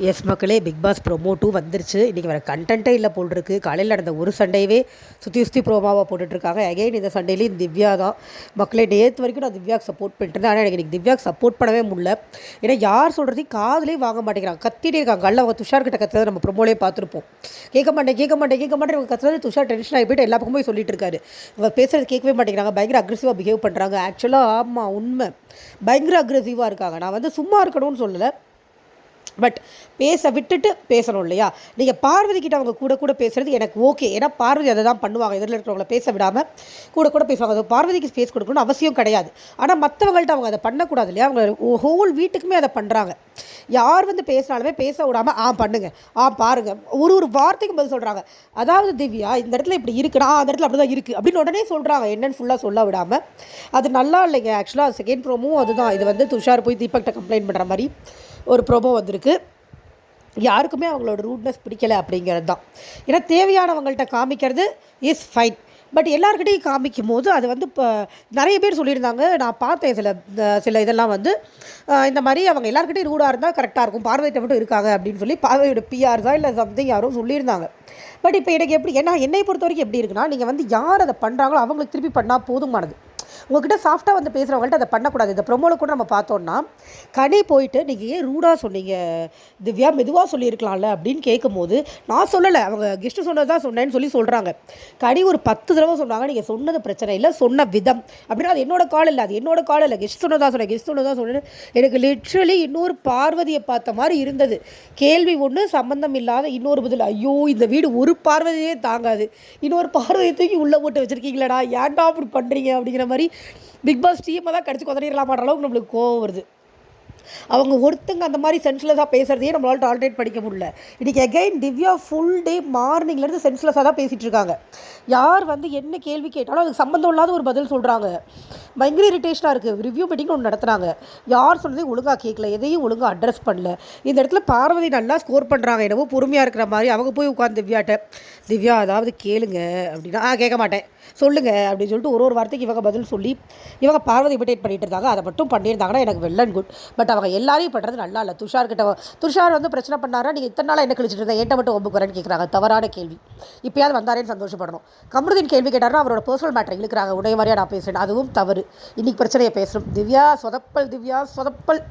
S மக்களே, big pass promo 2 வந்துருச்சு. இன்றைக்கி வேறு கண்டென்ட்டே இல்லை போல் இருக்குது. காலையில் நடந்த ஒரு சண்டையவே சுற்றி ப்ரோமோவாக போட்டுட்ருக்காங்க. அகைன் இந்த சண்டையிலையும் திவ்யா தான். மக்களே, நேற்று வரைக்கும் நான் திவ்யாவுக்கு சப்போர்ட் பண்ணிட்டுருந்தேன். ஆனால் எனக்கு திவ்யாவுக்கு சப்போர்ட் பண்ணவே முடியல. ஏன்னா யார் சொல்கிறதையும் காதலே வாங்க மாட்டேங்கிறாங்க. கத்திட்டே இருக்காங்க. கல்ல அவங்க துஷார் கிட்ட கத்துறதை நம்ம ப்ரோமோலே பார்த்துருப்போம். கேட்க மாட்டேன் இவங்க கத்துறது துஷார் டென்ஷன் ஆகி போய்ட்டு எல்லா பக்கமும் போய் சொல்லிட்டு இருக்காரு. இவங்க பேசுகிறது கேட்கவே மாட்டேங்கிறாங்க. பயங்கர அக்ரெசிவாக பிஹேவ் பண்ணுறாங்க. ஆக்சுவலாக ஆமாம், உண்மை, பயங்கர அக்ரெசிவாக இருக்காங்க. நான் வந்து சும்மா இருக்கணும்னு சொல்லலை, பட் பேச விட்டுட்டு பேசணும் இல்லையா? நீங்கள் பார்வதி கிட்ட அவங்க கூட பேசுகிறது எனக்கு ஓகே. ஏன்னா பார்வதி அதை தான் பண்ணுவாங்க. எதிரில் இருக்கிறவங்கள பேச விடாமல் கூட பேசுவாங்க. அது பார்வதிக்கு ஸ்பேஸ் கொடுக்கணும்னு அவசியம் கிடையாது. ஆனால் மற்றவங்கள்ட்ட அவங்க அதை பண்ணக்கூடாது இல்லையா? அவங்க ஹோல் வீட்டுக்குமே அதை பண்ணுறாங்க. யார் வந்து பேசினாலுமே பேச விடாமல் பண்ணுங்க, பாருங்கள், ஒரு வார்த்தைக்கு பதில் சொல்கிறாங்க. அதாவது திவ்யா இந்த இடத்துல இப்படி இருக்குன்னா அந்த இடத்துல அப்படி தான் இருக்குது அப்படின்னு உடனே சொல்கிறாங்க. என்னென்னு ஃபுல்லாக சொல்ல விடாமல். அது நல்லா இல்லைங்க. ஆக்சுவலாக செகண்ட் ப்ரோமோவும் அதுதான். இது வந்து துஷார் போய் தீபக்கிட்ட கம்ப்ளைண்ட் பண்ணுற மாதிரி ஒரு ப்ரோமோ வந்திருக்கு. யாருக்குமே அவங்களோட ரூட்னஸ் பிடிக்கலை அப்படிங்கிறது தான். ஏன்னா தேவையானவங்கள்ட்ட காமிக்கிறது இஸ் ஃபைன், பட் எல்லாருக்கிட்டையும் காமிக்கும் போது அது வந்து இப்போ நிறைய பேர் சொல்லியிருந்தாங்க. நான் பார்த்தேன் சில இதெல்லாம் வந்து இந்த மாதிரி அவங்க எல்லாருக்கிட்டையும் ரூடாக இருந்தால் கரெக்டாக இருக்கும், பார்வையிட்ட மட்டும் இருக்காங்க அப்படின்னு சொல்லி பார்வையோட பிஆர் தான் இல்லை சம்திங் யாரும் சொல்லியிருந்தாங்க. பட் இப்போ எனக்கு எப்படி, ஏன்னா என்னை பொறுத்த வரைக்கும் எப்படி இருக்குன்னா, நீங்கள் வந்து யார் அதை பண்ணுறாங்களோ அவங்களுக்கு திருப்பி பண்ணால் போதுமானது. உங்கள்கிட்ட சாஃப்டாக வந்து பேசுகிறவங்கள்ட்ட அதை பண்ணக்கூடாது. இந்த ப்ரொமோவில் கூட நம்ம பார்த்தோன்னா, கனி போயிட்டு நீங்கள் ஏன் ரூடாக சொன்னீங்க திவ்யா, மெதுவாக சொல்லியிருக்கலாம்ல அப்படின்னு கேட்கும்போது, நான் சொல்லலை, அவங்க கெஸ்ட்டு சொன்னது தான் சொன்னேன்னு சொல்கிறாங்க. கனி ஒரு 10 தடவை சொன்னாங்க, நீங்கள் சொன்னது பிரச்சனை இல்லை, சொன்ன விதம் அப்படின்னா அது என்னோட கால் இல்லை, அது என்னோட கால் இல்லை, கெஸ்ட் சொன்னதாக சொன்னேன். எனக்கு லிட்ரலி இன்னொரு பார்வதியை பார்த்த மாதிரி இருந்தது. கேள்வி ஒன்று, சம்மந்தம் இல்லாத இன்னொரு பதில். ஐயோ, இந்த வீடு ஒரு பார்வதியே தாங்காது, இன்னொரு பார்வதியை தூக்கி உள்ளே போட்டு வச்சுருக்கீங்களடா, ஏன்டா அப்படி பண்ணுறீங்க அப்படிங்கிற மாதிரி பிக் பாஸ் டீமை தான் கடிச்சு கொதறிடலாமான்ற அளவுக்கு நம்மளுக்கு கோவம் வருது. அவங்க ஒருத்தங்க அந்த மாதிரி சென்ஸ்லெஸ்ஸாக பேசுகிறதையே நம்மளால் டாலரேட் பண்ணிக்க முடியல. இன்றைக்கி அகைன் திவ்யா ஃபுல் டே மார்னிங்லேருந்து சென்ஸ்லெஸ்ஸாக தான் பேசிகிட்டு இருக்காங்க. யார் வந்து என்ன கேள்வி கேட்டாலும் அதுக்கு சம்மந்தம் இல்லாத ஒரு பதில் சொல்கிறாங்க. பயங்கர இரிட்டேஷனாக இருக்குது. ரிவ்யூ மீட்டிங் ஒன்று நடத்துகிறாங்க. யார் சொல்கிறதையும் ஒழுங்காக கேட்கல, எதையும் ஒழுங்காக அட்ரஸ் பண்ணல. இந்த இடத்துல பார்வதி நல்லா ஸ்கோர் பண்ணுறாங்க, என்னவோ பொறுமையாக இருக்கிற மாதிரி. அவங்க போய் உட்காந்து திவ்யா அதாவது கேளுங்க அப்படின்னா கேட்க மாட்டேன், சொல்லுங்கள் அப்படின்னு சொல்லிட்டு ஒரு வார்த்தைக்கு இவங்க பதில் சொல்லி இவங்க பார்வதி இமிட்டேட் பண்ணிட்டு இருந்தாங்க. அதை மட்டும் பண்ணியிருந்தாங்கன்னா எனக்கு வெல் அண்ட் குட். பட் அவங்க எல்லாரையும் பண்ணுறது நல்லா இல்லை. துஷார் வந்து பிரச்சனை பண்ணாரா, நீங்கள் இத்தனை நாளாக என்ன கழிச்சிட்டு இருந்தால் ஏன்ட்ட மட்டும் ஒம்புக்கு வரேன்னு கேட்குறாங்க. தவறான கேள்வி. இப்போயாவது வந்தாரேன்னு சந்தோஷப்படணும். கமருதீன் கேள்வி கேட்டார்னா அவரோட பர்சனல் மேட்டர் இழுக்கிறாங்க. உடைய மாதிரியாக நான் பேசுகிறேன், அதுவும் தவறு. இன்றைக்கி பிரச்சனையை பேசுகிறோம். திவ்யா சொதப்பல்.